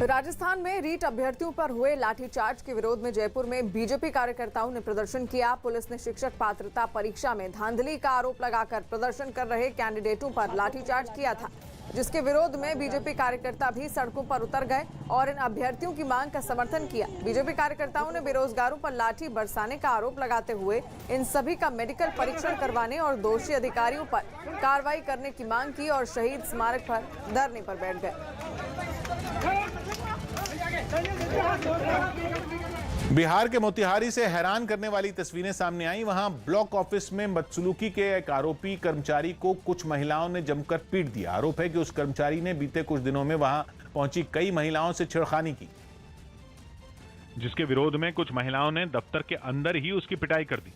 राजस्थान में रीट अभ्यर्थियों पर हुए लाठीचार्ज के विरोध में जयपुर में बीजेपी कार्यकर्ताओं ने प्रदर्शन किया। पुलिस ने शिक्षक पात्रता परीक्षा में धांधली का आरोप लगाकर प्रदर्शन कर रहे कैंडिडेटों पर लाठीचार्ज किया था, जिसके विरोध में बीजेपी कार्यकर्ता भी सड़कों पर उतर गए और इन अभ्यर्थियों की मांग का समर्थन किया। बीजेपी कार्यकर्ताओं ने बेरोजगारों पर लाठी बरसाने का आरोप लगाते हुए इन सभी का मेडिकल परीक्षण करवाने और दोषी अधिकारियों पर कार्रवाई करने की मांग की और शहीद स्मारक पर धरने पर बैठ गए। बिहार के मोतिहारी से हैरान करने वाली तस्वीरें सामने आई। वहां ब्लॉक ऑफिस में बदसलूकी के एक आरोपी कर्मचारी को कुछ महिलाओं ने जमकर पीट दिया। आरोप है कि उस कर्मचारी ने बीते कुछ दिनों में वहां पहुंची कई महिलाओं से छेड़खानी की, जिसके विरोध में कुछ महिलाओं ने दफ्तर के अंदर ही उसकी पिटाई कर दी।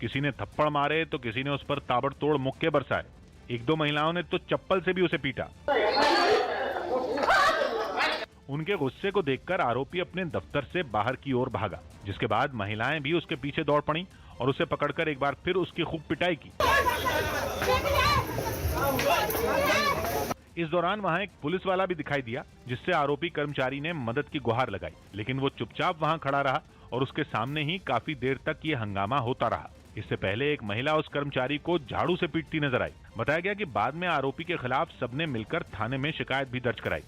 किसी ने थप्पड़ मारे तो किसी ने उस पर ताबड़तोड़ मुक्के बरसाए। एक दो महिलाओं ने तो चप्पल से भी उसे पीटा। उनके गुस्से को देखकर आरोपी अपने दफ्तर से बाहर की ओर भागा, जिसके बाद महिलाएं भी उसके पीछे दौड़ पड़ी और उसे पकड़कर एक बार फिर उसकी खूब पिटाई की। इस दौरान वहां एक पुलिस वाला भी दिखाई दिया, जिससे आरोपी कर्मचारी ने मदद की गुहार लगाई, लेकिन वो चुपचाप वहां खड़ा रहा और उसके सामने ही काफी देर तक ये हंगामा होता रहा। इससे पहले एक महिला उस कर्मचारी को झाड़ू से पीटती नजर आई। बताया गया कि बाद में आरोपी के खिलाफ सबने मिलकर थाने में शिकायत भी दर्ज कराई।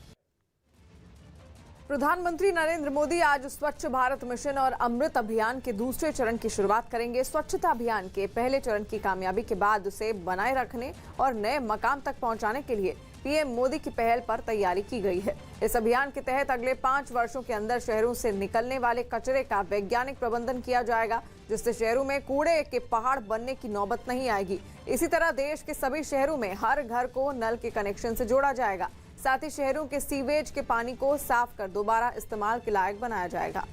प्रधानमंत्री नरेंद्र मोदी आज स्वच्छ भारत मिशन और अमृत अभियान के दूसरे चरण की शुरुआत करेंगे। स्वच्छता अभियान के पहले चरण की कामयाबी के बाद उसे बनाए रखने और नए मकाम तक पहुंचाने के लिए पीएम मोदी की पहल पर तैयारी की गई है। इस अभियान के तहत अगले 5 वर्षों के अंदर शहरों से निकलने वाले कचरे का वैज्ञानिक प्रबंधन किया जाएगा, जिससे शहरों में कूड़े के पहाड़ बनने की नौबत नहीं आएगी। इसी तरह देश के सभी शहरों में हर घर को नल के कनेक्शन से जोड़ा जाएगा। साथ ही शहरों के सीवेज के पानी को साफ कर दोबारा इस्तेमाल के लायक बनाया जाएगा।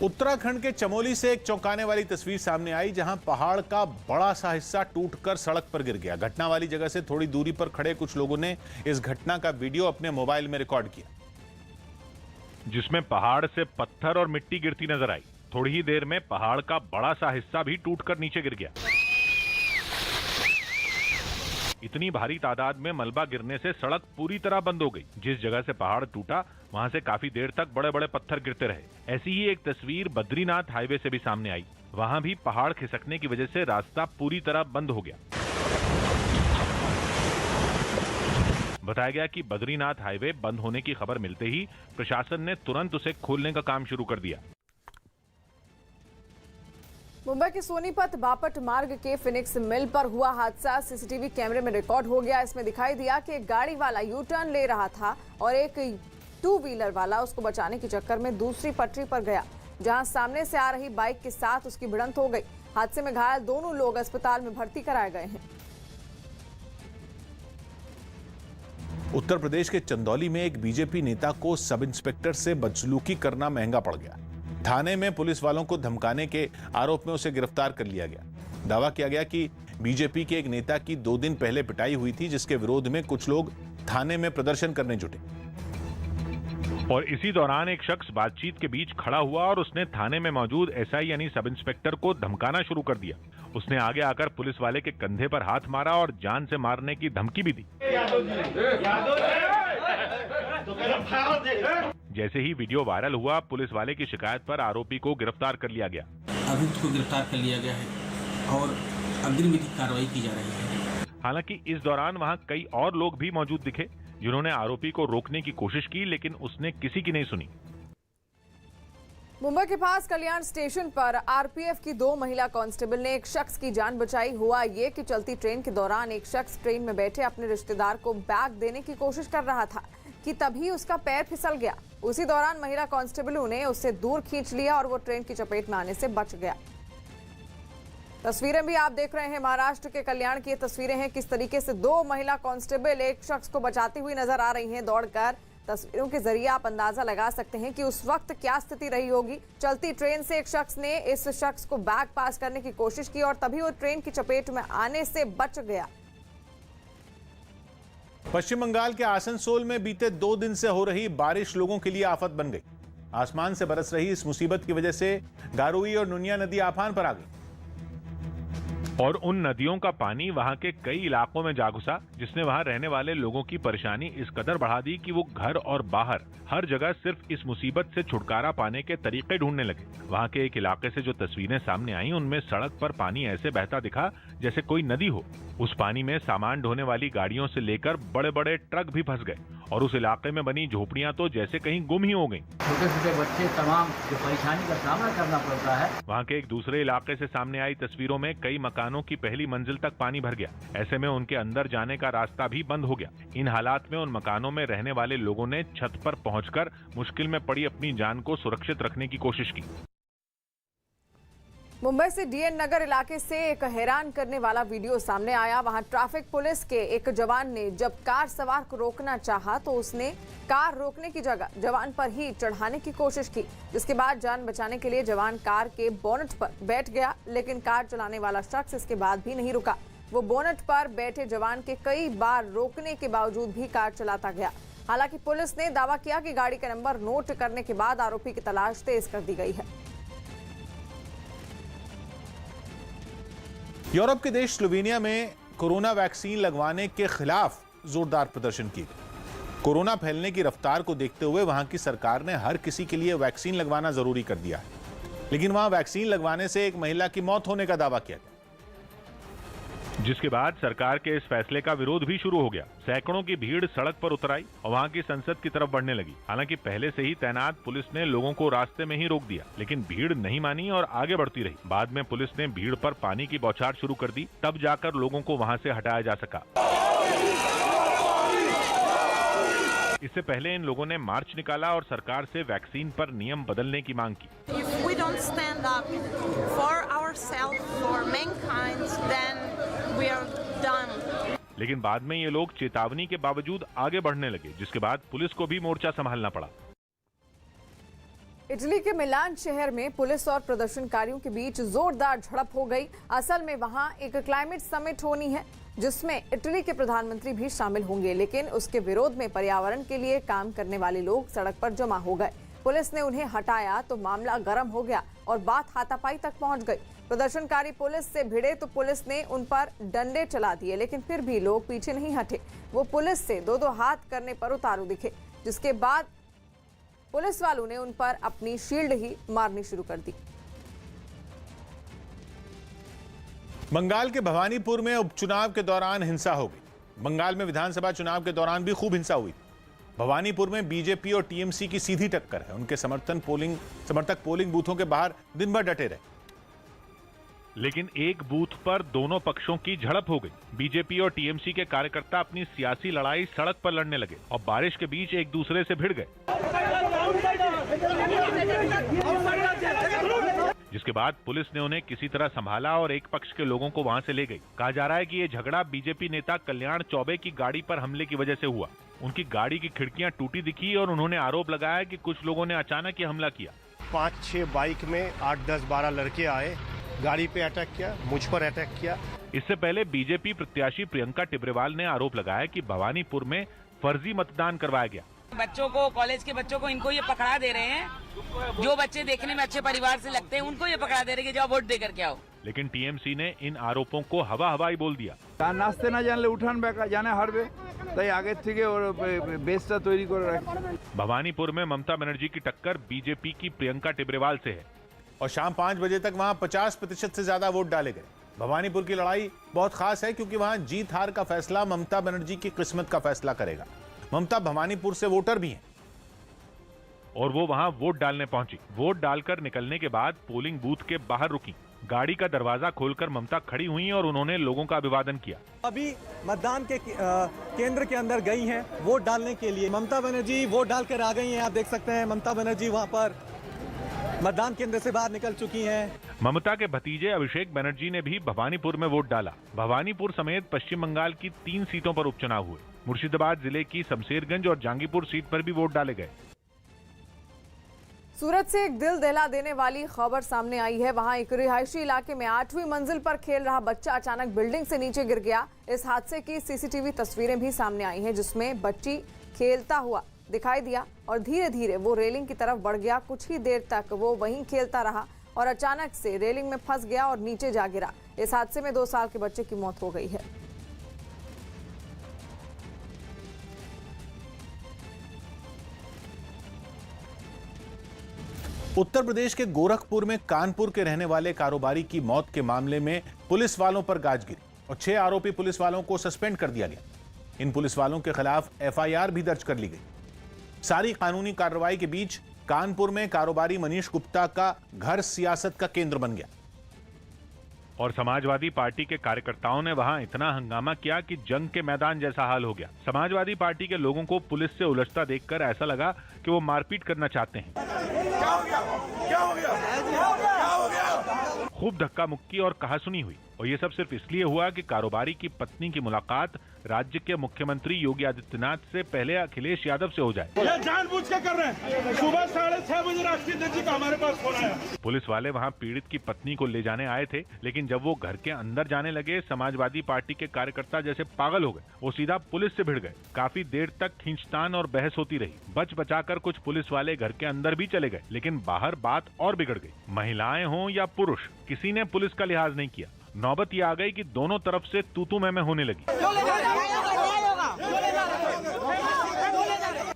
उत्तराखंड के चमोली से एक चौंकाने वाली तस्वीर सामने आई, जहां पहाड़ का बड़ा सा हिस्सा टूटकर सड़क पर गिर गया। घटना वाली जगह से थोड़ी दूरी पर खड़े कुछ लोगों ने इस घटना का वीडियो अपने मोबाइल में रिकॉर्ड किया, जिसमें पहाड़ से पत्थर और मिट्टी गिरती नजर आई। थोड़ी ही देर में पहाड़ का बड़ा सा हिस्सा भी टूटकर नीचे गिर गया। इतनी भारी तादाद में मलबा गिरने से सड़क पूरी तरह बंद हो गई। जिस जगह से पहाड़ टूटा वहां से काफी देर तक बड़े बड़े पत्थर गिरते रहे। ऐसी ही एक तस्वीर बद्रीनाथ हाईवे से भी सामने आई। वहां भी पहाड़ खिसकने की वजह से रास्ता पूरी तरह बंद हो गया। बताया गया कि बद्रीनाथ हाईवे बंद होने की खबर मिलते ही प्रशासन ने तुरंत उसे खोलने का काम शुरू कर दिया। मुंबई के सोनीपत बापट मार्ग के फिनिक्स मिल पर हुआ हादसा सीसीटीवी कैमरे में रिकॉर्ड हो गया। इसमें दिखाई दिया कि एक गाड़ी वाला यू टर्न ले रहा था और एक 2 व्हीलर वाला उसको बचाने के चक्कर में दूसरी पटरी पर गया, जहां सामने से आ रही बाइक के साथ उसकी भिड़ंत हो गई। हादसे में घायल दोनों लोग अस्पताल में भर्ती कराए गए हैं। उत्तर प्रदेश के चंदौली में एक बीजेपी नेता को सब इंस्पेक्टर से बदसलूकी करना महंगा पड़ गया। थाने में पुलिस वालों को धमकाने के आरोप में उसे गिरफ्तार कर लिया गया। दावा किया गया कि बीजेपी के एक नेता की 2 दिन पहले पिटाई हुई थी, जिसके विरोध में कुछ लोग थाने में प्रदर्शन करने जुटे और इसी दौरान एक शख्स बातचीत के बीच खड़ा हुआ और उसने थाने में मौजूद एसआई यानी सब इंस्पेक्टर को धमकाना शुरू कर दिया। उसने आगे आकर पुलिस वाले के कंधे पर हाथ मारा और जान से मारने की धमकी भी दी। जैसे ही वीडियो वायरल हुआ, पुलिस वाले की शिकायत पर आरोपी को गिरफ्तार कर लिया गया। अभियुक्त को गिरफ्तार कर लिया गया है और अग्रिम विधिक कार्रवाई की जा रही है। हालांकि इस दौरान वहां कई और लोग भी मौजूद दिखे, जिन्होंने आरोपी को रोकने की कोशिश की, लेकिन उसने किसी की नहीं सुनी। मुंबई के पास कल्याण स्टेशन पर आरपीएफ की 2 महिला कांस्टेबल ने एक शख्स की जान बचाई। हुआ ये कि चलती ट्रेन के दौरान एक शख्स ट्रेन में बैठे अपने रिश्तेदार को बैग देने की कोशिश कर रहा था कि तभी उसका पैर फिसल गया। उसी दौरान महिला कांस्टेबलों ने उससे दूर खींच लिया और वो ट्रेन की चपेट में आने से बच गया। तस्वीरें भी आप देख रहे हैं, महाराष्ट्र के कल्याण की ये तस्वीरें हैं। किस तरीके से 2 महिला कांस्टेबल एक शख्स को बचाती हुई नजर आ रही हैं दौड़कर। तस्वीरों के जरिए आप अंदाजा लगा सकते हैं कि उस वक्त क्या स्थिति रही होगी। चलती ट्रेन से एक शख्स ने इस शख्स को बैग पास करने की कोशिश की और तभी वो ट्रेन की चपेट में आने से बच गया। पश्चिम बंगाल के आसनसोल में बीते 2 दिन से हो रही बारिश लोगों के लिए आफत बन गई। आसमान से बरस रही इस मुसीबत की वजह से गारुई और नुनिया नदी आफान पर आ गई। और उन नदियों का पानी वहां के कई इलाकों में जा घुसा, जिसने वहां रहने वाले लोगों की परेशानी इस कदर बढ़ा दी कि वो घर और बाहर हर जगह सिर्फ इस मुसीबत से छुटकारा पाने के तरीके ढूंढने लगे। वहां के एक इलाके से जो तस्वीरें सामने आई, उनमें सड़क पर पानी ऐसे बहता दिखा जैसे कोई नदी हो। उस पानी में सामान ढोने वाली गाड़ियों से लेकर बड़े बड़े ट्रक भी फंस गए और उस इलाके में बनी झोपड़ियां तो जैसे कहीं गुम ही हो गईं। छोटे छोटे बच्चे तमाम जो परेशानी का सामना करना पड़ता है। वहां के एक दूसरे इलाके से सामने आई तस्वीरों में कई मकानों की पहली मंजिल तक पानी भर गया। ऐसे में उनके अंदर जाने का रास्ता भी बंद हो गया। इन हालात में उन मकानों में रहने वाले लोगों ने छत पर पहुंचकर मुश्किल में पड़ी अपनी जान को सुरक्षित रखने की कोशिश की। मुंबई से डीएन नगर इलाके से एक हैरान करने वाला वीडियो सामने आया। वहां ट्रैफिक पुलिस के एक जवान ने जब कार सवार को रोकना चाहा तो उसने कार रोकने की जगह जवान पर ही चढ़ाने की कोशिश की, जिसके बाद जान बचाने के लिए जवान कार के बोनट पर बैठ गया, लेकिन कार चलाने वाला शख्स इसके बाद भी नहीं रुका। वो बोनट पर बैठे जवान के कई बार रोकने के बावजूद भी कार चलाता गया। हालांकि पुलिस ने दावा किया कि गाड़ी का नंबर नोट करने के बाद आरोपी की तलाश तेज कर दी गई है। यूरोप के देश स्लोवेनिया में कोरोना वैक्सीन लगवाने के खिलाफ जोरदार प्रदर्शन किए गए। कोरोना फैलने की रफ्तार को देखते हुए वहां की सरकार ने हर किसी के लिए वैक्सीन लगवाना जरूरी कर दिया है, लेकिन वहां वैक्सीन लगवाने से एक महिला की मौत होने का दावा किया गया, जिसके बाद सरकार के इस फैसले का विरोध भी शुरू हो गया। सैकड़ों की भीड़ सड़क पर उतर आई और वहां की संसद की तरफ बढ़ने लगी। हालांकि पहले से ही तैनात पुलिस ने लोगों को रास्ते में ही रोक दिया, लेकिन भीड़ नहीं मानी और आगे बढ़ती रही। बाद में पुलिस ने भीड़ पर पानी की बौछार शुरू कर दी, तब जाकर लोगों को वहां से हटाया जा सका। इससे पहले इन लोगों ने मार्च निकाला और सरकार से वैक्सीन पर नियम बदलने की मांग की। If we don't stand up for ourselves, for mankind, then we are done. लेकिन बाद में ये लोग चेतावनी के बावजूद आगे बढ़ने लगे, जिसके बाद पुलिस को भी मोर्चा संभालना पड़ा। इटली के मिलान शहर में पुलिस और प्रदर्शनकारियों के बीच जोरदार झड़प हो गई। असल में वहां एक क्लाइमेट समिट होनी है, जिसमें इटली के प्रधानमंत्री भी शामिल होंगे, लेकिन उसके विरोध में पर्यावरण के लिए काम करने वाले लोग सड़क पर जमा हो गए। पुलिस ने उन्हें हटाया तो मामला गर्म हो गया और बात हाथापाई तक पहुंच गई। प्रदर्शनकारी पुलिस से भिड़े तो पुलिस ने उन पर डंडे चला दिए, लेकिन फिर भी लोग पीछे नहीं हटे। वो पुलिस से दो हाथ करने पर उतारू दिखे, जिसके बाद पुलिस वालों ने उन पर अपनी शील्ड ही मारनी शुरू कर दी। बंगाल के भवानीपुर में उपचुनाव के दौरान हिंसा हो गई। बंगाल में विधानसभा चुनाव के दौरान भी खूब हिंसा हुई। भवानीपुर में बीजेपी और टीएमसी की सीधी टक्कर है। उनके समर्थक पोलिंग बूथों के बाहर दिन भर डटे रहे, लेकिन एक बूथ पर दोनों पक्षों की झड़प हो गई। बीजेपी और टीएमसी के कार्यकर्ता अपनी सियासी लड़ाई सड़क पर लड़ने लगे और बारिश के बीच एक दूसरे से भिड़ गए, जिसके बाद पुलिस ने उन्हें किसी तरह संभाला और एक पक्ष के लोगों को वहां से ले गई। कहा जा रहा है कि ये झगड़ा बीजेपी नेता कल्याण चौबे की गाड़ी पर हमले की वजह से हुआ। उनकी गाड़ी की खिड़कियां टूटी दिखी और उन्होंने आरोप लगाया कि कुछ लोगों ने अचानक ही हमला किया। 5-6 बाइक में 8, 10, 12 लड़के आए, गाड़ी पे अटैक किया, मुझ पर अटैक किया। इससे पहले बीजेपी प्रत्याशी प्रियंका टिब्रेवाल ने आरोप लगाया कि भवानीपुर में फर्जी मतदान करवाया गया। बच्चों को, कॉलेज के बच्चों को इनको ये पकड़ा दे रहे हैं। जो बच्चे देखने में अच्छे परिवार से लगते हैं उनको ये पकड़ा दे रहे हैं कि जाओ वोट दे करके आओ। लेकिन टीएमसी ने इन आरोपों को हवा हवाई बोल दिया। नाचते ना जानले उठान बेका जाने हारबे, ताई आगे থেকে ওর বেসটা তৈরি করে রাখে। भवानीपुर में ममता बनर्जी की टक्कर बीजेपी की प्रियंका टिब्रेवाल से है और शाम 5 बजे तक वहां 50% से ज्यादा वोट डाले गए। भवानीपुर की लड़ाई बहुत खास है क्योंकि वहां जीत हार का फैसला ममता बनर्जी की किस्मत का फैसला करेगा। ममता भवानीपुर से वोटर भी हैं और वो वहां वोट डालने पहुंची। वोट डालकर निकलने के बाद पोलिंग बूथ के बाहर रुकी। गाड़ी का दरवाजा खोलकर ममता खड़ी हुई और उन्होंने लोगों का अभिवादन किया। अभी मतदान के केंद्र के अंदर गई हैं वोट डालने के लिए। ममता बनर्जी वोट डालकर आ गई हैं। आप देख सकते हैं ममता बनर्जी वहां पर मतदान केंद्र से बाहर निकल चुकी हैं। ममता के भतीजे अभिषेक बनर्जी ने भी भवानीपुर में वोट डाला। भवानीपुर समेत पश्चिम बंगाल की 3 सीटों पर उपचुनाव हुए। मुर्शिदाबाद जिले की शमशेरगंज और जहांगीरपुर सीट पर भी वोट डाले गए। सूरत से एक दिल दहला देने वाली खबर सामने आई है। वहां एक रिहायशी इलाके में 8वीं मंजिल पर खेल रहा बच्चा अचानक बिल्डिंग से नीचे गिर गया। इस हादसे की सीसीटीवी तस्वीरें भी सामने आई हैं, जिसमें बच्ची खेलता हुआ दिखाई दिया और धीरे धीरे वो रेलिंग की तरफ बढ़ गया। कुछ ही देर तक वो वहीं खेलता रहा और अचानक से रेलिंग में फंस गया और नीचे जा गिरा। इस हादसे में 2 साल के बच्चे की मौत हो गई है। उत्तर प्रदेश के गोरखपुर में कानपुर के रहने वाले कारोबारी की मौत के मामले में पुलिस वालों पर गाज गिरी और 6 आरोपी पुलिस वालों को सस्पेंड कर दिया गया। इन पुलिस वालों के खिलाफ एफआईआर भी दर्ज कर ली गई। सारी कानूनी कार्रवाई के बीच कानपुर में कारोबारी मनीष गुप्ता का घर सियासत का केंद्र बन गया और समाजवादी पार्टी के कार्यकर्ताओं ने वहां इतना हंगामा किया कि जंग के मैदान जैसा हाल हो गया। समाजवादी पार्टी के लोगों को पुलिस से उलझता देखकर ऐसा लगा कि वो मारपीट करना चाहते हैं। क्या हो गया? क्या हो गया? क्या हो गया? खूब धक्का मुक्की और कहासुनी हुई और ये सब सिर्फ इसलिए हुआ कि कारोबारी की पत्नी की मुलाकात राज्य के मुख्यमंत्री योगी आदित्यनाथ से पहले अखिलेश यादव से हो जाए। ये जानबूझ के कर रहे हैं। सुबह 6:30 बजे राष्ट्रीय जी का हमारे पास फोन आया। पुलिस वाले वहां पीड़ित की पत्नी को ले जाने आए थे, लेकिन जब वो घर के अंदर जाने लगे समाजवादी पार्टी के कार्यकर्ता जैसे पागल हो गए। वो सीधा पुलिस से भिड़ गए। काफी देर तक खींचतान और बहस होती रही। बच बचाकर कुछ पुलिस वाले घर के अंदर भी चले गए, लेकिन बाहर बात और बिगड़ गई। महिलाएं हों या पुरुष, किसी ने पुलिस का लिहाज नहीं किया। नौबत ये आ गई कि दोनों तरफ से तू मैं होने लगी।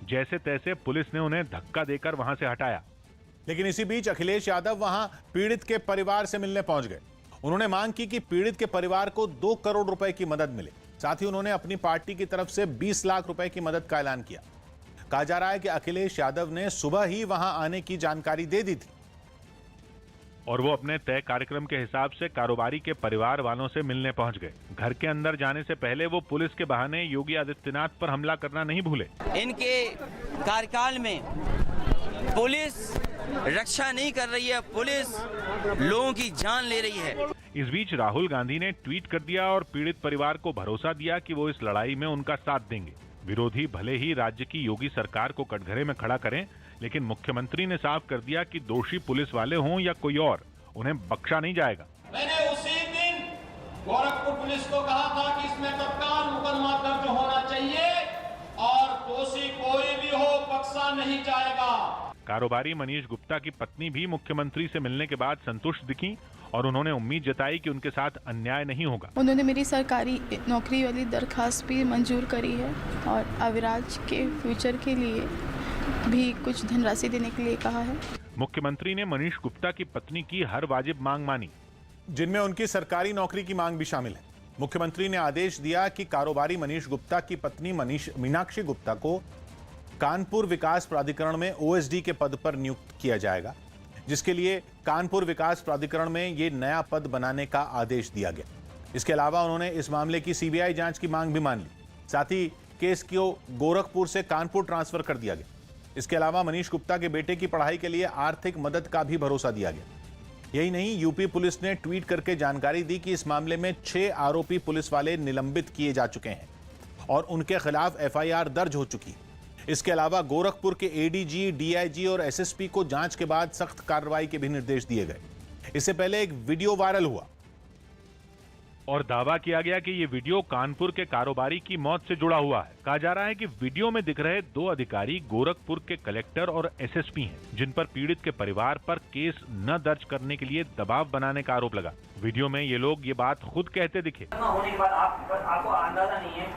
जैसे तैसे पुलिस ने उन्हें धक्का देकर वहां से हटाया। लेकिन इसी बीच अखिलेश यादव वहां पीड़ित के परिवार से मिलने पहुंच गए। उन्होंने मांग की कि पीड़ित के परिवार को 2 करोड़ रुपए की मदद मिले। साथ ही उन्होंने अपनी पार्टी की तरफ से 20 लाख रुपए की मदद का ऐलान किया। कहा जा रहा है कि अखिलेश यादव ने सुबह ही वहां आने की जानकारी दे दी थी और वो अपने तय कार्यक्रम के हिसाब से कारोबारी के परिवार वालों से मिलने पहुंच गए। घर के अंदर जाने से पहले वो पुलिस के बहाने योगी आदित्यनाथ पर हमला करना नहीं भूले। इनके कार्यकाल में पुलिस रक्षा नहीं कर रही है, पुलिस लोगों की जान ले रही है। इस बीच राहुल गांधी ने ट्वीट कर दिया और पीड़ित परिवार को भरोसा दिया कि वो इस लड़ाई में उनका साथ देंगे। विरोधी भले ही राज्य की योगी सरकार को कटघरे में खड़ा करें, लेकिन मुख्यमंत्री ने साफ कर दिया कि दोषी पुलिस वाले हों या कोई और, उन्हें बख्शा नहीं जाएगा। मैंने उसी दिन गोरखपुर पुलिस को कहा था कि इसमें तत्काल मुकदमा दर्ज होना चाहिए और दोषी कोई भी हो बख्शा नहीं जाएगा। कारोबारी मनीष गुप्ता की पत्नी भी मुख्यमंत्री से मिलने के बाद संतुष्ट दिखी और उन्होंने उम्मीद जताई कि उनके साथ अन्याय नहीं होगा। उन्होंने मेरी सरकारी नौकरी वाली दरखास्त भी मंजूर करी है और अविराज के फ्यूचर के लिए भी कुछ धनराशि देने के लिए कहा है। मुख्यमंत्री ने मनीष गुप्ता की पत्नी की हर वाजिब मांग मानी, जिनमें उनकी सरकारी नौकरी की मांग भी शामिल है। मुख्यमंत्री ने आदेश दिया कि कारोबारी मनीष गुप्ता की पत्नी मीनाक्षी गुप्ता को कानपुर विकास प्राधिकरण में ओएसडी के पद पर नियुक्त किया जाएगा, जिसके लिए कानपुर विकास प्राधिकरण में ये नया पद बनाने का आदेश दिया गया। इसके अलावा उन्होंने इस मामले की सीबीआई जांच की मांग भी मान ली। साथ ही केस को गोरखपुर से कानपुर ट्रांसफर कर दिया गया। इसके अलावा मनीष गुप्ता के बेटे की पढ़ाई के लिए आर्थिक मदद का भी भरोसा दिया गया। यही नहीं, यूपी पुलिस ने ट्वीट करके जानकारी दी कि इस मामले में 6 आरोपी पुलिस वाले निलंबित किए जा चुके हैं और उनके खिलाफ एफआईआर दर्ज हो चुकी है। इसके अलावा गोरखपुर के एडीजी, डीआईजी और एसएसपी को जांच के बाद सख्त कार्रवाई के भी निर्देश दिए गए। इससे पहले एक वीडियो वायरल हुआ और दावा किया गया कि ये वीडियो कानपुर के कारोबारी की मौत से जुड़ा हुआ है। कहा जा रहा है कि वीडियो में दिख रहे 2 अधिकारी गोरखपुर के कलेक्टर और एसएसपी हैं, जिन पर पीड़ित के परिवार पर केस न दर्ज करने के लिए दबाव बनाने का आरोप लगा। वीडियो में ये लोग ये बात खुद कहते दिखे। होने के बाद आपको अंदाजा नहीं है,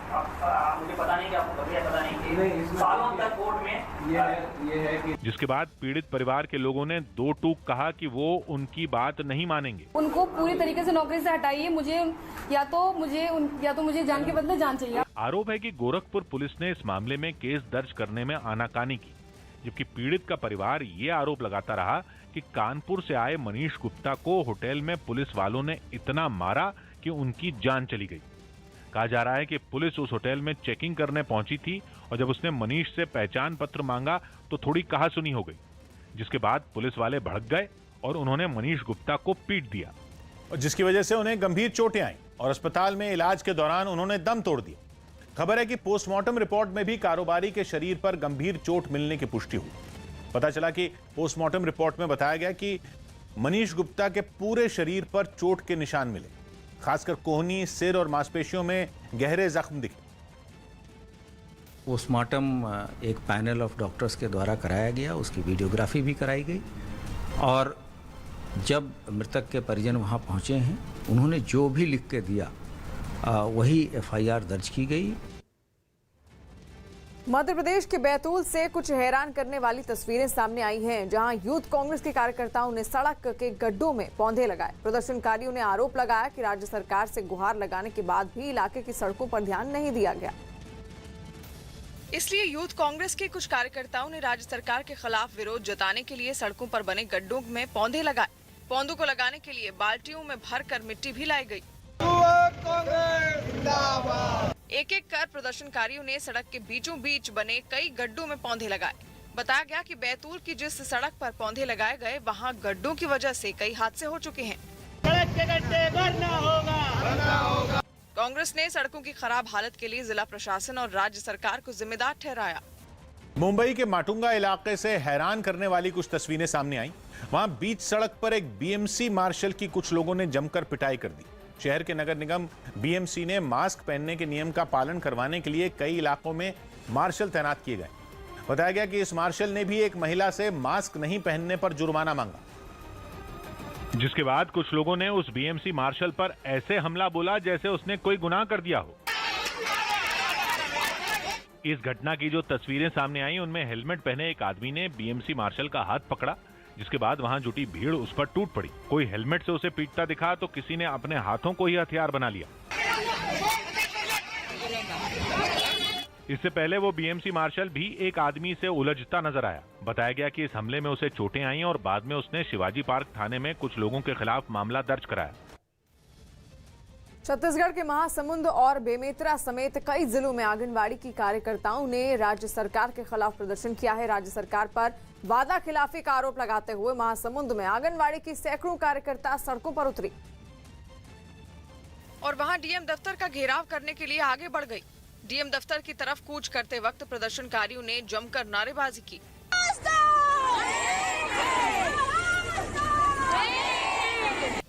मुझे पता नहीं कि आपको कभी पता नहीं, सालों तक कोर्ट में ये है कि जिसके बाद पीड़ित परिवार के लोगों ने 2 टूक कहा कि वो उनकी बात नहीं मानेंगे। उनको पूरी तरीके से नौकरी से हटाइए, मुझे या तो मुझे जान के बदले जान चाहिए। आरोप है कि गोरखपुर पुलिस ने इस मामले में केस दर्ज करने में आनाकानी की, जबकि पीड़ित का परिवार ये आरोप लगाता रहा कि कानपुर से आए मनीष गुप्ता को होटल में पुलिस वालों ने इतना मारा कि उनकी जान चली गई। कहा जा रहा है कि पुलिस उस होटल में चेकिंग करने पहुंची थी और जब उसने मनीष से पहचान पत्र मांगा तो थोड़ी कहासुनी हो गई, जिसके बाद पुलिस वाले भड़क गए और उन्होंने मनीष गुप्ता को पीट दिया, जिसकी वजह से उन्हें गंभीर चोटें आईं और अस्पताल में इलाज के दौरान उन्होंने दम तोड़ दिया। खबर है कि पोस्टमार्टम रिपोर्ट में भी कारोबारी के शरीर पर गंभीर चोट मिलने की पुष्टि हुई। पता चला कि पोस्टमार्टम रिपोर्ट में बताया गया कि मनीष गुप्ता के पूरे शरीर पर चोट के निशान मिले, खासकर कोहनी, सिर और मांसपेशियों में गहरे जख्म दिखे। पोस्टमार्टम एक पैनल ऑफ डॉक्टर्स के द्वारा कराया गया, उसकी वीडियोग्राफी भी कराई गई और जब मृतक के परिजन वहां पहुंचे हैं, उन्होंने जो भी लिख के दिया वही एफआईआर दर्ज की गई। मध्य प्रदेश के बैतूल से कुछ हैरान करने वाली तस्वीरें सामने आई हैं, जहां यूथ कांग्रेस के कार्यकर्ताओं ने सड़क के गड्ढों में पौधे लगाए। प्रदर्शनकारियों ने आरोप लगाया कि राज्य सरकार से गुहार लगाने के बाद भी इलाके की सड़कों पर ध्यान नहीं दिया गया। इसलिए यूथ कांग्रेस के कुछ कार्यकर्ताओं ने राज्य सरकार के खिलाफ विरोध जताने के लिए सड़कों पर बने गड्ढों में पौधे लगाए। पौधों को लगाने के लिए बाल्टियों में भरकर मिट्टी भी लाई गई। एक एक कर प्रदर्शनकारियों ने सड़क के बीचों बीच बने कई गड्ढों में पौधे लगाए। बताया गया कि बैतूल की जिस सड़क पर पौधे लगाए गए, वहां गड्ढों की वजह से कई हादसे हो चुके हैं। सड़क के गड्ढे भरना होगा। कांग्रेस ने सड़कों की खराब हालत के लिए जिला प्रशासन और राज्य सरकार को जिम्मेदार ठहराया। मुंबई के माटुंगा इलाके से हैरान करने वाली कुछ तस्वीरें सामने आई। वहां बीच सड़क पर एक बीएमसी मार्शल की कुछ लोगों ने जमकर पिटाई कर दी। शहर के नगर निगम बीएमसी ने मास्क पहनने के नियम का पालन करवाने के लिए कई इलाकों में मार्शल तैनात किए गए। बताया गया कि इस मार्शल ने भी एक महिला से मास्क नहीं पहनने पर जुर्माना मांगा, जिसके बाद कुछ लोगों ने उस बीएमसी मार्शल पर ऐसे हमला बोला जैसे उसने कोई गुनाह कर दिया हो। इस घटना की जो तस्वीरें सामने आई, उनमें हेलमेट पहने एक आदमी ने बीएमसी मार्शल का हाथ पकड़ा, जिसके बाद वहां जुटी भीड़ उस पर टूट पड़ी। कोई हेलमेट से उसे पीटता दिखा तो किसी ने अपने हाथों को ही हथियार बना लिया। इससे पहले वो बीएमसी मार्शल भी एक आदमी से उलझता नजर आया। बताया गया कि इस हमले में उसे चोटें आईं और बाद में उसने शिवाजी पार्क थाने में कुछ लोगों के खिलाफ मामला दर्ज कराया। छत्तीसगढ़ के महासमुंद और बेमेतरा समेत कई जिलों में आंगनबाड़ी की कार्यकर्ताओं ने राज्य सरकार के खिलाफ प्रदर्शन किया है। राज्य सरकार पर वादा खिलाफी का आरोप लगाते हुए महासमुंद में आंगनबाड़ी की सैकड़ों कार्यकर्ता सड़कों पर उतरी और वहां डीएम दफ्तर का घेराव करने के लिए आगे बढ़ गई। डीएम दफ्तर की तरफ कूच करते वक्त प्रदर्शनकारियों ने जमकर नारेबाजी की।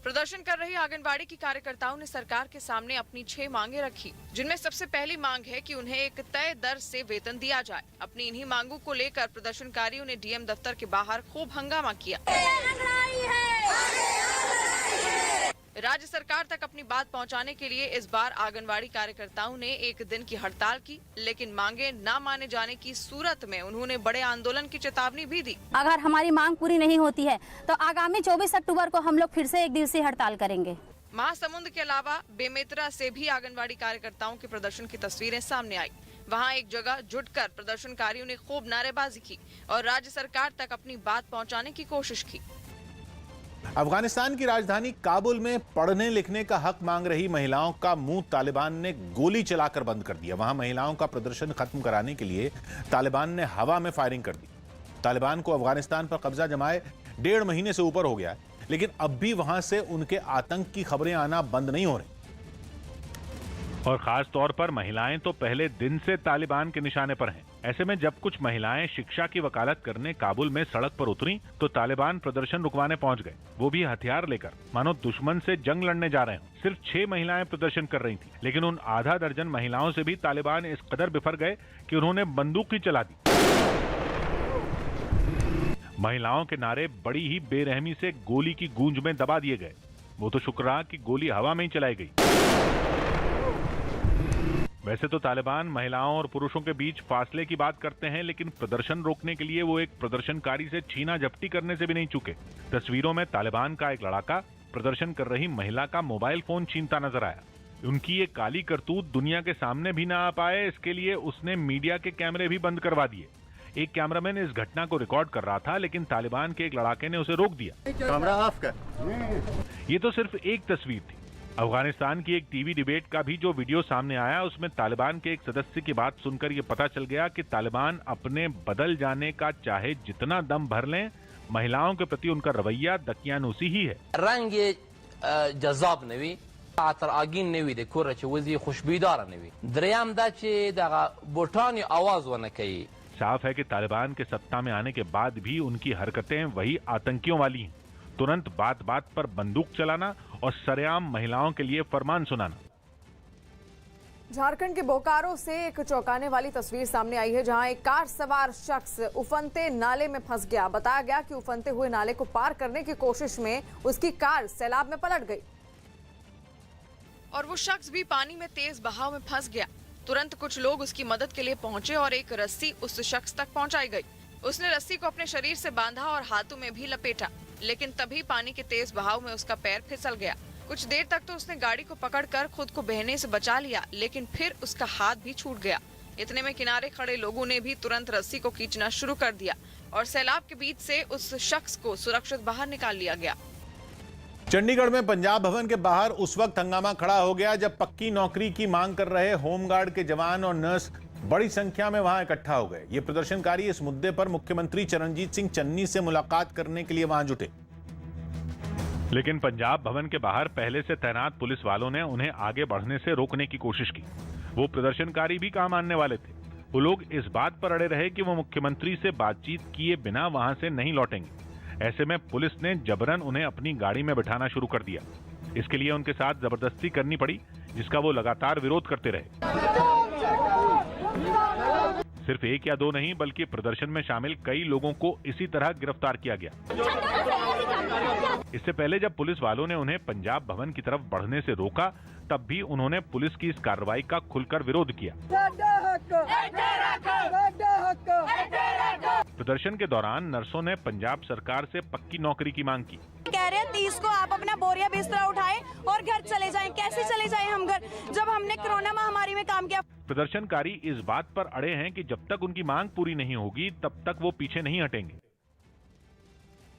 प्रदर्शन कर रही आंगनबाड़ी की कार्यकर्ताओं ने सरकार के सामने अपनी 6 मांगे रखी, जिनमें सबसे पहली मांग है कि उन्हें एक तय दर से वेतन दिया जाए। अपनी इन्हीं मांगों को लेकर प्रदर्शनकारियों ने डीएम दफ्तर के बाहर खूब हंगामा किया। राज्य सरकार तक अपनी बात पहुंचाने के लिए इस बार आंगनबाड़ी कार्यकर्ताओं ने एक दिन की हड़ताल की, लेकिन मांगे न माने जाने की सूरत में उन्होंने बड़े आंदोलन की चेतावनी भी दी। अगर हमारी मांग पूरी नहीं होती है तो आगामी 24 अक्टूबर को हम लोग फिर से एक दिवसीय हड़ताल करेंगे। महासमुंद के अलावा बेमेतरा से भी आंगनबाड़ी कार्यकर्ताओं के प्रदर्शन की तस्वीरें सामने आई। वहां एक जगह जुटकर प्रदर्शनकारियों ने खूब नारेबाजी की और राज्य सरकार तक अपनी बात पहुँचाने की कोशिश की। अफगानिस्तान की राजधानी काबुल में पढ़ने लिखने का हक मांग रही महिलाओं का मुंह तालिबान ने गोली चलाकर बंद कर दिया। वहां महिलाओं का प्रदर्शन खत्म कराने के लिए तालिबान ने हवा में फायरिंग कर दी। तालिबान को अफगानिस्तान पर कब्जा जमाए 1.5 महीने से ऊपर हो गया, लेकिन अब भी वहां से उनके आतंक की खबरें आना बंद नहीं हो रही। और खास तौर पर महिलाएं तो पहले दिन से तालिबान के निशाने पर हैं। ऐसे में जब कुछ महिलाएं शिक्षा की वकालत करने काबुल में सड़क पर उतरी तो तालिबान प्रदर्शन रुकवाने पहुंच गए, वो भी हथियार लेकर, मानो दुश्मन से जंग लड़ने जा रहे हों। सिर्फ 6 महिलाएं प्रदर्शन कर रही थी, लेकिन उन आधा दर्जन महिलाओं से भी तालिबान इस कदर बिफर गए कि उन्होंने बंदूक ही चला दी। महिलाओं के नारे बड़ी ही बेरहमी से गोली की गूंज में दबा दिए गए। वो तो शुक्र रहा कि गोली हवा में ही चलाई गई। वैसे तो तालिबान महिलाओं और पुरुषों के बीच फासले की बात करते हैं, लेकिन प्रदर्शन रोकने के लिए वो एक प्रदर्शनकारी से छीना झपटी करने से भी नहीं चूके। तस्वीरों में तालिबान का एक लड़ाका प्रदर्शन कर रही महिला का मोबाइल फोन छीनता नजर आया। उनकी ये काली करतूत दुनिया के सामने भी ना आ पाए, इसके लिए उसने मीडिया के कैमरे भी बंद करवा दिए। एक कैमरामैन इस घटना को रिकॉर्ड कर रहा था, लेकिन तालिबान के एक लड़ाके ने उसे रोक दिया। कैमरा ऑफ कर। ये तो सिर्फ एक तस्वीर थी। अफगानिस्तान की एक टीवी डिबेट का भी जो वीडियो सामने आया, उसमें तालिबान के एक सदस्य की बात सुनकर यह पता चल गया कि तालिबान अपने बदल जाने का चाहे जितना दम भर लें, महिलाओं के प्रति उनका रवैया दकियानूसी ही है। रंग जज़ाब नवी आतर आगीन नवी दे कोर च वजी खुशबीदार नवी दरियाम दा चे दा बोटानी आवाज वन कई। साफ है कि तालिबान के सत्ता में आने के बाद भी उनकी हरकतें वही आतंकियों वाली हैं। तुरंत बात बात पर बंदूक चलाना और सरेआम महिलाओं के लिए फरमान सुनाना। झारखंड के बोकारो से एक चौंकाने वाली तस्वीर सामने आई है, जहां एक कार सवार शख्स उफनते नाले में फंस गया। बताया गया कि उफनते हुए नाले को पार करने की कोशिश में उसकी कार सैलाब में पलट गई और वो शख्स भी पानी में तेज बहाव में फंस गया। तुरंत कुछ लोग उसकी मदद के लिए पहुंचे और एक रस्सी उस शख्स तक पहुंचाई गई। उसने रस्सी को अपने शरीर से बांधा और हाथों में भी लपेटा, लेकिन तभी पानी के तेज बहाव में उसका पैर फिसल गया। कुछ देर तक तो उसने गाड़ी को पकड़कर खुद को बहने से बचा लिया, लेकिन फिर उसका हाथ भी छूट गया। इतने में किनारे खड़े लोगों ने भी तुरंत रस्सी को खींचना शुरू कर दिया और सैलाब के बीच से उस शख्स को सुरक्षित बाहर निकाल लिया गया। चंडीगढ़ में पंजाब भवन के बाहर उस वक्त हंगामा खड़ा हो गया जब पक्की नौकरी की मांग कर रहे होमगार्ड के जवान और नर्स बड़ी संख्या में वहां इकट्ठा हो गए। ये प्रदर्शनकारी इस मुद्दे पर मुख्यमंत्री चरणजीत सिंह चन्नी से मुलाकात करने के लिए वहां जुटे, लेकिन पंजाब भवन के बाहर पहले से तैनात पुलिस वालों ने उन्हें आगे बढ़ने से रोकने की कोशिश की। वो प्रदर्शनकारी भी काम आने वाले थे। वो लोग इस बात पर अड़े रहे कि वो मुख्यमंत्री से बातचीत किए बिना वहां से नहीं लौटेंगे। ऐसे में पुलिस ने जबरन उन्हें अपनी गाड़ी में बिठाना शुरू कर दिया। इसके लिए उनके साथ जबरदस्ती करनी पड़ी, जिसका वो लगातार विरोध करते रहे। सिर्फ एक या दो नहीं, बल्कि प्रदर्शन में शामिल कई लोगों को इसी तरह गिरफ्तार किया गया। इससे पहले जब पुलिस वालों ने उन्हें पंजाब भवन की तरफ बढ़ने से रोका, तब भी उन्होंने पुलिस की इस कार्रवाई का खुलकर विरोध किया। प्रदर्शन के दौरान नर्सों ने पंजाब सरकार से पक्की नौकरी की मांग की। कह रहे हैं 30 को आप अपना बोरिया बिस्तरा उठाएं और घर चले जाएं। कैसे चले जाएं हम घर, जब हमने कोरोना महामारी में काम किया। प्रदर्शनकारी इस बात पर अड़े हैं कि जब तक उनकी मांग पूरी नहीं होगी तब तक वो पीछे नहीं हटेंगे।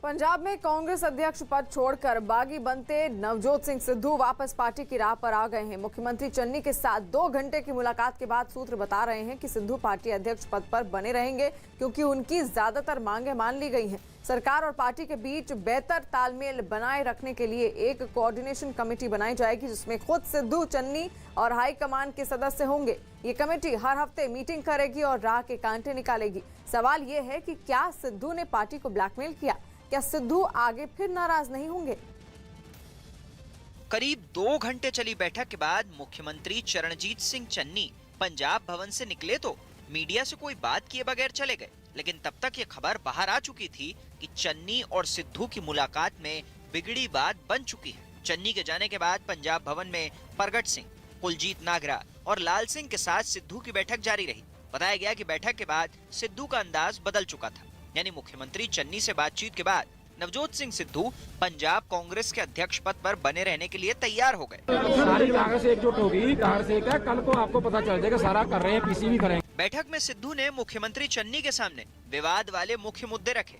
पंजाब में कांग्रेस अध्यक्ष पद छोड़कर बागी बनते नवजोत सिंह सिद्धू वापस पार्टी की राह पर आ गए हैं। मुख्यमंत्री चन्नी के साथ 2 घंटे की मुलाकात के बाद सूत्र बता रहे हैं कि सिद्धू पार्टी अध्यक्ष पद पर बने रहेंगे, क्योंकि उनकी ज्यादातर मांगें मान ली गई हैं। सरकार और पार्टी के बीच बेहतर तालमेल बनाए रखने के लिए एक कोऑर्डिनेशन कमेटी बनाई जाएगी, जिसमें खुद सिद्धू, चन्नी और हाईकमान के सदस्य होंगे। ये कमेटी हर हफ्ते मीटिंग करेगी और राह के कांटे निकालेगी। सवाल ये है कि क्या सिद्धू ने पार्टी को ब्लैकमेल किया? क्या सिद्धू आगे फिर नाराज नहीं होंगे? करीब 2 घंटे चली बैठक के बाद मुख्यमंत्री चरणजीत सिंह चन्नी पंजाब भवन से निकले तो मीडिया से कोई बात किए बगैर चले गए। लेकिन तब तक ये खबर बाहर आ चुकी थी कि चन्नी और सिद्धू की मुलाकात में बिगड़ी बात बन चुकी है। चन्नी के जाने के बाद पंजाब भवन में परगट सिंह, कुलजीत नागरा और लाल सिंह के साथ सिद्धू की बैठक जारी रही। बताया गया कि बैठक के बाद सिद्धू का अंदाज बदल चुका था, यानी मुख्यमंत्री चन्नी से बातचीत के बाद नवजोत सिंह सिद्धू पंजाब कांग्रेस के अध्यक्ष पद पर बने रहने के लिए तैयार हो गए। सारी कांग्रेस एकजुट होगी, कांग्रेस एक है, कल को आपको पता चल जाएगा, सारा कर रहे हैं, पीसी भी करेंगे। बैठक में सिद्धू ने मुख्यमंत्री चन्नी के सामने विवाद वाले मुख्य मुद्दे रखे।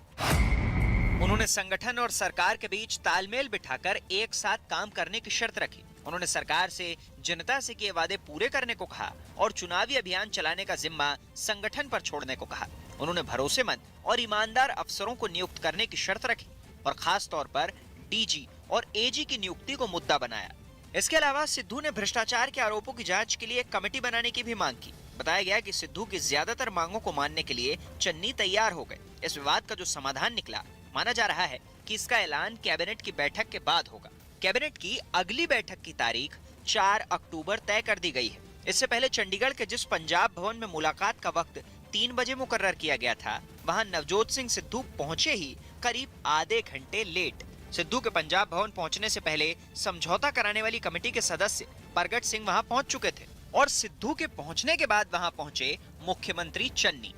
उन्होंने संगठन और सरकार के बीच तालमेल बिठाकर एक साथ काम करने की शर्त रखी। उन्होंने सरकार से जनता से किए वादे पूरे करने को कहा और चुनावी अभियान चलाने का जिम्मा संगठन पर छोड़ने को कहा। उन्होंने भरोसेमंद और ईमानदार अफसरों को नियुक्त करने की शर्त रखी और खास तौर पर डीजी और एजी की नियुक्ति को मुद्दा बनाया। इसके अलावा सिद्धू ने भ्रष्टाचार के आरोपों की जांच के लिए एक कमेटी बनाने की भी मांग की। बताया गया कि सिद्धू की ज्यादातर मांगों को मानने के लिए चन्नी तैयार हो गए। इस विवाद का जो समाधान निकला, माना जा रहा है कि इसका ऐलान कैबिनेट की बैठक के बाद होगा। कैबिनेट की अगली बैठक की तारीख 4 अक्टूबर तय कर दी गई है। इससे पहले चंडीगढ़ के जिस पंजाब भवन में मुलाकात का वक्त 3 बजे मुकर्रर किया गया था, वहां नवजोत सिंह सिद्धू पहुंचे ही करीब आधे घंटे लेट। सिद्धू के पंजाब भवन पहुंचने से पहले समझौता कराने वाली कमेटी के सदस्य परगट सिंह वहां पहुंच चुके थे और सिद्धू के पहुंचने के बाद वहां पहुंचे मुख्यमंत्री चन्नी।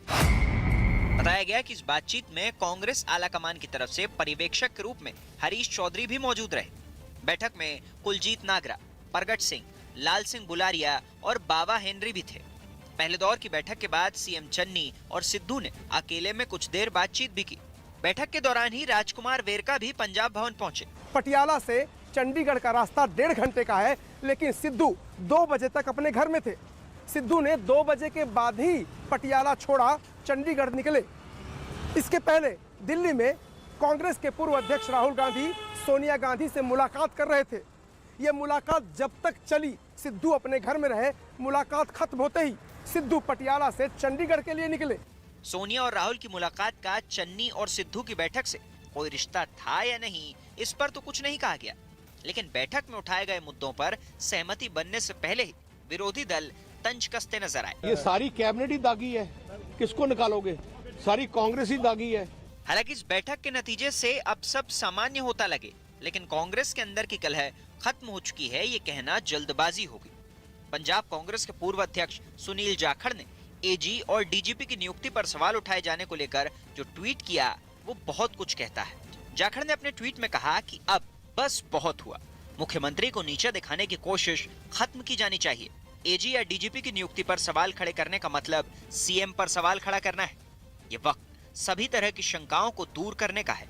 बताया गया कि इस बातचीत में कांग्रेस आलाकमान की तरफ से पर्यवेक्षक के रूप में हरीश चौधरी भी मौजूद रहे। बैठक में कुलजीत नागरा, परगट सिंह, लाल सिंह बुलारिया और बाबा हेनरी भी थे। पहले दौर की बैठक के बाद सीएम चन्नी और सिद्धू ने अकेले में कुछ देर बातचीत भी की। बैठक के दौरान ही राजकुमार वेरका भी पंजाब भवन पहुंचे। पटियाला से चंडीगढ़ का रास्ता 1.5 घंटे का है, लेकिन सिद्धू 2 बजे तक अपने घर में थे। सिद्धू ने 2 बजे के बाद ही पटियाला छोड़ा, चंडीगढ़ निकले। इसके पहले दिल्ली में कांग्रेस के पूर्व अध्यक्ष राहुल गांधी सोनिया गांधी से मुलाकात कर रहे थे। ये मुलाकात जब तक चली, सिद्धू अपने घर में रहे। मुलाकात खत्म होते ही सिद्धू पटियाला से चंडीगढ़ के लिए निकले। सोनिया और राहुल की मुलाकात का चन्नी और सिद्धू की बैठक से कोई रिश्ता था या नहीं, इस पर तो कुछ नहीं कहा गया। लेकिन बैठक में उठाए गए मुद्दों पर सहमति बनने से पहले ही विरोधी दल तंज कसते नजर आए। ये सारी कैबिनेट ही दागी है, किसको निकालोगे? सारी कांग्रेस ही दागी है। हालांकि इस बैठक के नतीजे से अब सब सामान्य होता लगे, लेकिन कांग्रेस के अंदर की कलह खत्म हो चुकी है, ये कहना जल्दबाजी होगी। पंजाब कांग्रेस के पूर्व अध्यक्ष सुनील जाखड़ ने एजी और डीजीपी की नियुक्ति पर सवाल उठाए जाने को लेकर जो ट्वीट किया वो बहुत कुछ कहता है। जाखड़ ने अपने ट्वीट में कहा कि अब बस बहुत हुआ, मुख्यमंत्री को नीचे दिखाने की कोशिश खत्म की जानी चाहिए। एजी या डीजीपी की नियुक्ति पर सवाल खड़े करने का मतलब सीएम पर सवाल खड़ा करना है। ये वक्त सभी तरह की शंकाओं को दूर करने का है।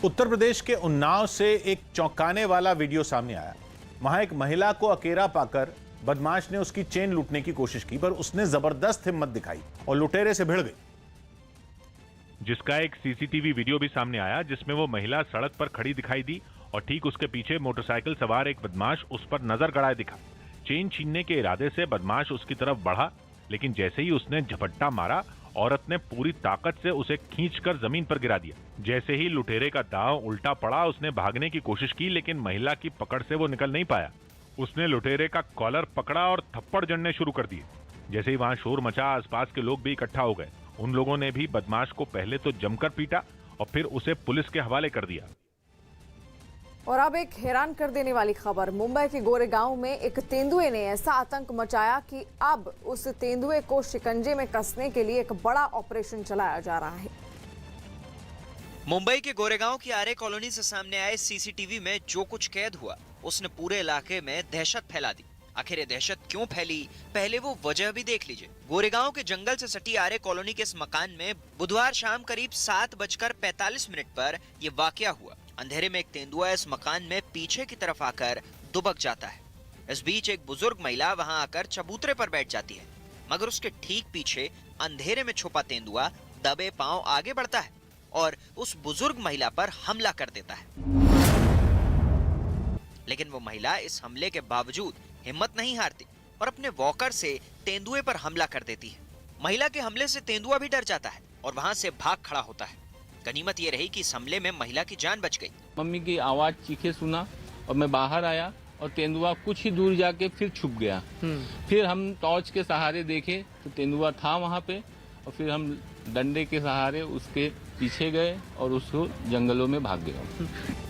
उत्तर प्रदेश के उन्नाव से एक चौंकाने वाला वीडियो सामने आया। वहां एक महिला को अकेला पाकर बदमाश ने उसकी चेन लूटने की कोशिश की, पर उसने जबरदस्त हिम्मत दिखाई और लुटेरे से भिड़ गई, जिसका एक सीसीटीवी वीडियो भी सामने आया, जिसमें वो महिला सड़क पर खड़ी दिखाई दी और ठीक उसके पीछे मोटरसाइकिल सवार एक बदमाश उस पर नजर गड़ाए दिखा। चेन छीनने के इरादे से बदमाश उसकी तरफ बढ़ा, लेकिन जैसे ही उसने झपट्टा मारा, औरत ने पूरी ताकत से उसे खींचकर जमीन पर गिरा दिया। जैसे ही लुटेरे का दांव उल्टा पड़ा, उसने भागने की कोशिश की, लेकिन महिला की पकड़ से वो निकल नहीं पाया। उसने लुटेरे का कॉलर पकड़ा और थप्पड़ जड़ने शुरू कर दिए। जैसे ही वहां शोर मचा, आसपास के लोग भी इकट्ठा हो गए। उन लोगों ने भी बदमाश को पहले तो जमकर पीटा और फिर उसे पुलिस के हवाले कर दिया। और अब एक हैरान कर देने वाली खबर। मुंबई के गोरेगांव में एक तेंदुए ने ऐसा आतंक मचाया कि अब उस तेंदुए को शिकंजे में कसने के लिए एक बड़ा ऑपरेशन चलाया जा रहा है। मुंबई के गोरेगांव की आर्य कॉलोनी से सामने आए सीसीटीवी में जो कुछ कैद हुआ, उसने पूरे इलाके में दहशत फैला दी। आखिर ये दहशत क्यों फैली, पहले वो वजह भी देख लीजिए। गोरेगांव के जंगल से सटी आर्य कॉलोनी के इस मकान में बुधवार शाम करीब 7:45 पर यह वाकया हुआ। अंधेरे में एक तेंदुआ इस मकान में पीछे की तरफ आकर दुबक जाता है। इस बीच एक बुजुर्ग महिला वहां आकर चबूतरे पर बैठ जाती है, मगर उसके ठीक पीछे अंधेरे में छुपा तेंदुआ दबे पांव आगे बढ़ता है और उस बुजुर्ग महिला पर हमला कर देता है। लेकिन वो महिला इस हमले के बावजूद हिम्मत नहीं हारती और अपने वॉकर से तेंदुए पर हमला कर देती है। महिला के हमले से तेंदुआ भी डर जाता है और वहां से भाग खड़ा होता है। गनीमत ये रही कि इस हमले में महिला की जान बच गई। मम्मी की आवाज चीखे सुना और मैं बाहर आया और तेंदुआ कुछ ही दूर जाके फिर छुप गया। फिर हम टॉर्च के सहारे देखे तो तेंदुआ था वहाँ पे और फिर हम डंडे के सहारे उसके पीछे गए और उसको जंगलों में भाग गए।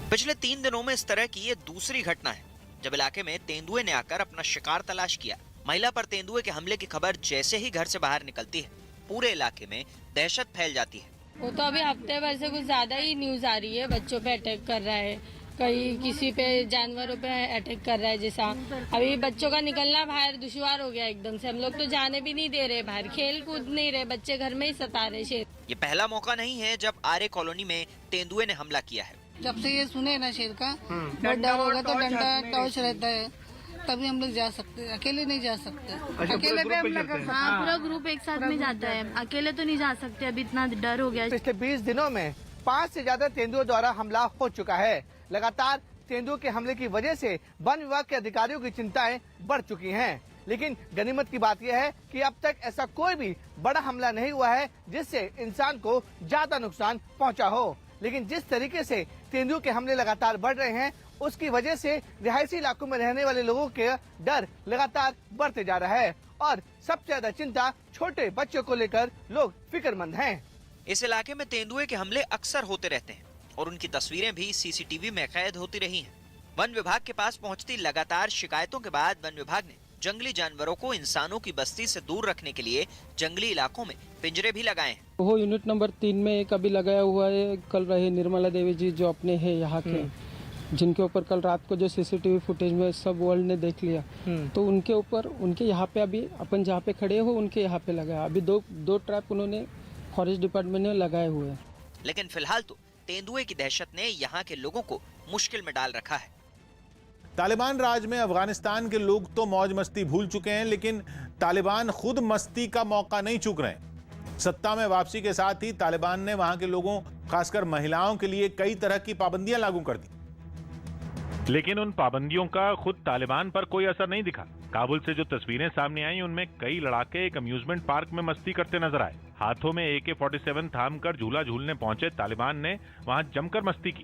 पिछले 3 दिनों में इस तरह की ये दूसरी घटना है जब इलाके में तेंदुए ने आकर अपना शिकार तलाश किया। महिला पर तेंदुए के हमले की खबर जैसे ही घर से बाहर निकलती है, पूरे इलाके में दहशत फैल जाती है। वो तो अभी हफ्ते भर से कुछ ज्यादा ही न्यूज आ रही है, बच्चों पे अटैक कर रहा है, कहीं किसी पे जानवरों पे अटैक कर रहा है। जैसा अभी बच्चों का निकलना बाहर दुश्वार हो गया एकदम से। हम लोग तो जाने भी नहीं दे रहे बाहर, खेल कूद नहीं रहे, बच्चे घर में ही सता रहे। शेर ये पहला मौका नहीं है जब आर्य कॉलोनी में तेंदुए ने हमला किया है। जब से ये सुने ना शेर का बहुत डर होगा, तो डंडा टॉर्च रहता है तभी हम लोग जा सकते हैं, अकेले नहीं जा सकते। अकेले पे हम लोग पूरा ग्रुप एक साथ में जाता है, अकेले तो नहीं जा सकते, अभी इतना डर हो गया। पिछले 20 दिनों में 5 से ज्यादा तेंदुओं द्वारा हमला हो चुका है। लगातार तेंदुओं के हमले की वजह से वन विभाग के अधिकारियों की चिंताएं बढ़ चुकी हैं। लेकिन गनीमत की बात यह है कि अब तक ऐसा कोई भी बड़ा हमला नहीं हुआ है जिससे इंसान को ज्यादा नुकसान पहुंचा हो। लेकिन जिस तरीके से तेंदुओं के हमले लगातार बढ़ रहे हैं, उसकी वजह से रिहायशी इलाकों में रहने वाले लोगों के डर लगातार बढ़ते जा रहा है और सबसे ज्यादा चिंता छोटे बच्चों को लेकर लोग फिक्रमंद हैं। इस इलाके में तेंदुए के हमले अक्सर होते रहते हैं और उनकी तस्वीरें भी सीसीटीवी में कैद होती रही हैं। वन विभाग के पास पहुंचती लगातार शिकायतों के बाद वन विभाग ने जंगली जानवरों को इंसानों की बस्ती से दूर रखने के लिए जंगली इलाकों में पिंजरे भी लगाए हैं। वो यूनिट नंबर 3 में एक अभी लगाया हुआ है। कल रहे निर्मला देवी जी जो अपने हैं यहाँ के, जिनके ऊपर कल रात को जो सीसीटीवी फुटेज में सब वर्ल्ड ने देख लिया, तो उनके ऊपर उनके यहाँ पे अभी अपन जहाँ पे खड़े हो उनके यहाँ पे लगाया। अभी दो ट्रैप उन्होंने फॉरेस्ट डिपार्टमेंट ने लगाए हुए हैं। लेकिन फिलहाल तो तेंदुए की दहशत ने यहाँ के लोगों को मुश्किल में डाल रखा है। तालिबान राज में अफगानिस्तान के लोग तो मौज मस्ती भूल चुके हैं, लेकिन तालिबान खुद मस्ती का मौका नहीं चूक रहे हैं। सत्ता में वापसी के साथ ही तालिबान ने वहां के लोगों, खासकर महिलाओं के लिए कई तरह की पाबंदियां लागू कर दी। लेकिन उन पाबंदियों का खुद तालिबान पर कोई असर नहीं दिखा। काबुल से जो तस्वीरें सामने आई, उनमें कई लड़ाके एक अम्यूजमेंट पार्क में मस्ती करते नजर आए। हाथों में AK-47 थामकर झूला झूलने पहुंचे तालिबान ने वहां जमकर मस्ती की।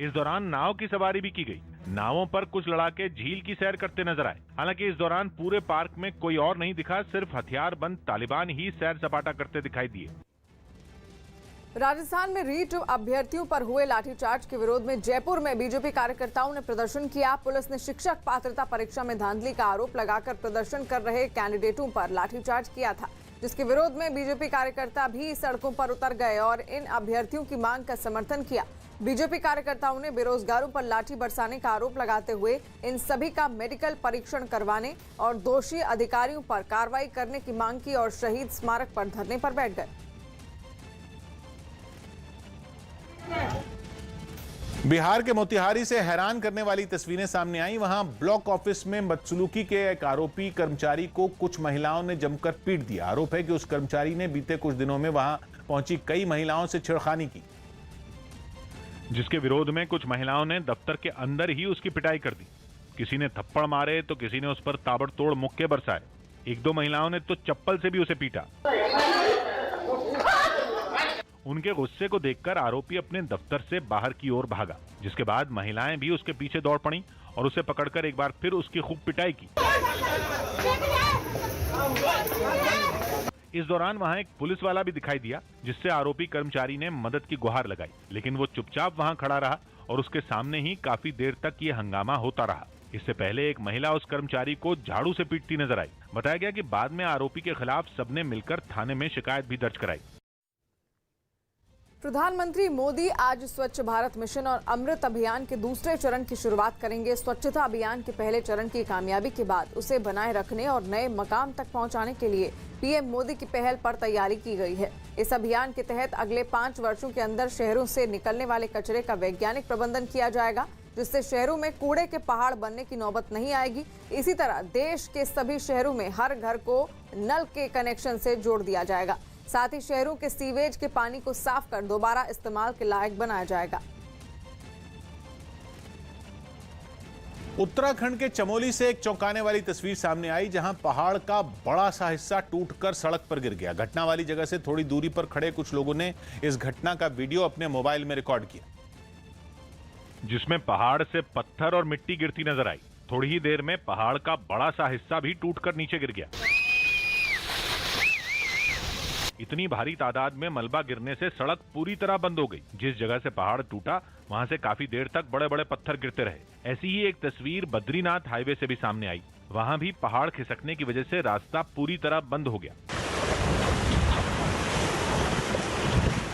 इस दौरान नाव की सवारी भी की गई। नावों पर कुछ लड़ाके झील की सैर करते नजर आए। हालांकि इस दौरान पूरे पार्क में कोई और नहीं दिखा, सिर्फ हथियारबंद तालिबान ही सैर सपाटा करते दिखाई दिए। राजस्थान में रीट अभ्यर्थियों पर हुए लाठीचार्ज के विरोध में जयपुर में बीजेपी कार्यकर्ताओं ने प्रदर्शन किया। पुलिस ने शिक्षक पात्रता परीक्षा में धांधली का आरोप लगाकर प्रदर्शन कर रहे कैंडिडेटों पर लाठीचार्ज किया था, जिसके विरोध में बीजेपी कार्यकर्ता भी सड़कों पर उतर गए और इन अभ्यर्थियों की मांग का समर्थन किया। बीजेपी कार्यकर्ताओं ने बेरोजगारों पर लाठी बरसाने का आरोप लगाते हुए इन सभी का मेडिकल परीक्षण करवाने और दोषी अधिकारियों पर कार्रवाई करने की मांग की और शहीद स्मारक पर धरने पर बैठ गए। बिहार के मोतिहारी से हैरान करने वाली तस्वीरें सामने आई। वहां ब्लॉक ऑफिस में बदसलूकी के एक आरोपी कर्मचारी को कुछ महिलाओं ने जमकर पीट दिया। आरोप है कि उस कर्मचारी ने बीते कुछ दिनों में वहां पहुंची कई महिलाओं से छेड़खानी की, जिसके विरोध में कुछ महिलाओं ने दफ्तर के अंदर ही उसकी पिटाई कर दी। किसी ने थप्पड़ मारे तो किसी ने उस पर ताबड़तोड़ मुक्के बरसाए। एक दो महिलाओं ने तो चप्पल से भी उसे पीटा। उनके गुस्से को देखकर आरोपी अपने दफ्तर से बाहर की ओर भागा, जिसके बाद महिलाएं भी उसके पीछे दौड़ पड़ी और उसे पकड़कर एक बार फिर उसकी खूब पिटाई की। इस दौरान वहां एक पुलिस वाला भी दिखाई दिया, जिससे आरोपी कर्मचारी ने मदद की गुहार लगाई, लेकिन वो चुपचाप वहां खड़ा रहा और उसके सामने ही काफी देर तक ये हंगामा होता रहा। इससे पहले एक महिला उस कर्मचारी को झाड़ू से पीटती नजर आई। बताया गया कि बाद में आरोपी के खिलाफ सबने मिलकर थाने में शिकायत भी दर्ज कराई। प्रधानमंत्री मोदी आज स्वच्छ भारत मिशन और अमृत अभियान के दूसरे चरण की शुरुआत करेंगे। स्वच्छता अभियान के पहले चरण की कामयाबी के बाद उसे बनाए रखने और नए मकाम तक पहुंचाने के लिए पीएम मोदी की पहल पर तैयारी की गई है। इस अभियान के तहत अगले 5 वर्षों के अंदर शहरों से निकलने वाले कचरे का वैज्ञानिक प्रबंधन किया जाएगा, जिससे शहरों में कूड़े के पहाड़ बनने की नौबत नहीं आएगी। इसी तरह देश के सभी शहरों में हर घर को नल के कनेक्शन से जोड़ दिया जाएगा। साथ ही शहरों के सीवेज के पानी को साफ कर दोबारा इस्तेमाल के लायक बनाया जाएगा। उत्तराखंड के चमोली से एक चौंकाने वाली तस्वीर सामने आई, जहां पहाड़ का बड़ा सा हिस्सा टूटकर सड़क पर गिर गया। घटना वाली जगह से थोड़ी दूरी पर खड़े कुछ लोगों ने इस घटना का वीडियो अपने मोबाइल में रिकॉर्ड किया, जिसमें पहाड़ से पत्थर और मिट्टी गिरती नजर आई। थोड़ी ही देर में पहाड़ का बड़ा सा हिस्सा भी टूटकर नीचे गिर गया। इतनी भारी तादाद में मलबा गिरने से सड़क पूरी तरह बंद हो गई। जिस जगह से पहाड़ टूटा वहां से काफी देर तक बड़े बड़े पत्थर गिरते रहे। ऐसी ही एक तस्वीर बद्रीनाथ हाईवे से भी सामने आई। वहां भी पहाड़ खिसकने की वजह से रास्ता पूरी तरह बंद हो गया।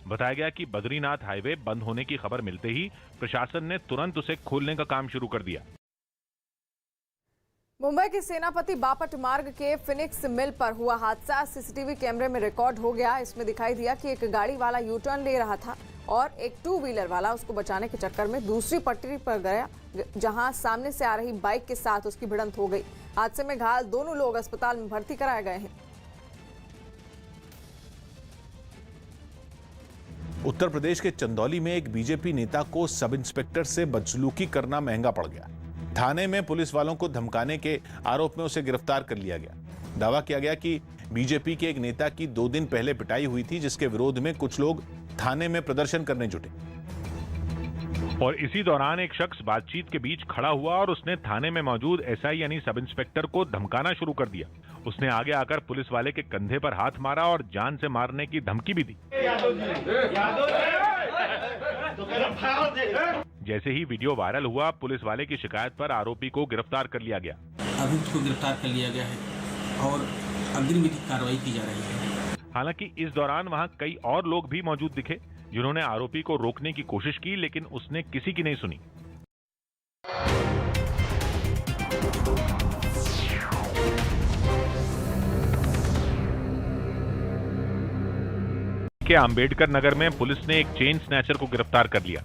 बताया गया कि बद्रीनाथ हाईवे बंद होने की खबर मिलते ही प्रशासन ने तुरंत उसे खोलने का काम शुरू कर दिया। मुंबई के सेनापति बापट मार्ग के फिनिक्स मिल पर हुआ हादसा सीसीटीवी कैमरे में रिकॉर्ड हो गया। इसमें दिखाई दिया कि एक गाड़ी वाला यू टर्न ले रहा था और एक 2 व्हीलर वाला उसको बचाने के चक्कर में दूसरी पटरी पर गया, जहां सामने से आ रही बाइक के साथ उसकी भिड़ंत हो गई। हादसे में घायल दोनों लोग अस्पताल में भर्ती कराए गए हैं। उत्तर प्रदेश के चंदौली में एक बीजेपी नेता को सब इंस्पेक्टर से बदसलूकी करना महंगा पड़ गया। थाने में पुलिस वालों को धमकाने के आरोप में उसे गिरफ्तार कर लिया गया। दावा किया गया कि बीजेपी के एक नेता की 2 दिन पहले पिटाई हुई थी, जिसके विरोध में कुछ लोग थाने में प्रदर्शन करने जुटे और इसी दौरान एक शख्स बातचीत के बीच खड़ा हुआ और उसने थाने में मौजूद एसआई यानी सब इंस्पेक्टर को धमकाना शुरू कर दिया। उसने आगे आकर पुलिस वाले के कंधे पर हाथ मारा और जान से मारने की धमकी भी दी। जैसे ही वीडियो वायरल हुआ, पुलिस वाले की शिकायत पर आरोपी को गिरफ्तार कर लिया गया। अभियुक्त को गिरफ्तार कर लिया गया है और अग्रिम विधिक कार्रवाई की जा रही है। हालांकि इस दौरान वहां कई और लोग भी मौजूद दिखे, जिन्होंने आरोपी को रोकने की कोशिश की, लेकिन उसने किसी की नहीं सुनी। के अंबेडकर नगर में पुलिस ने एक चेन स्नैचर को गिरफ्तार कर लिया।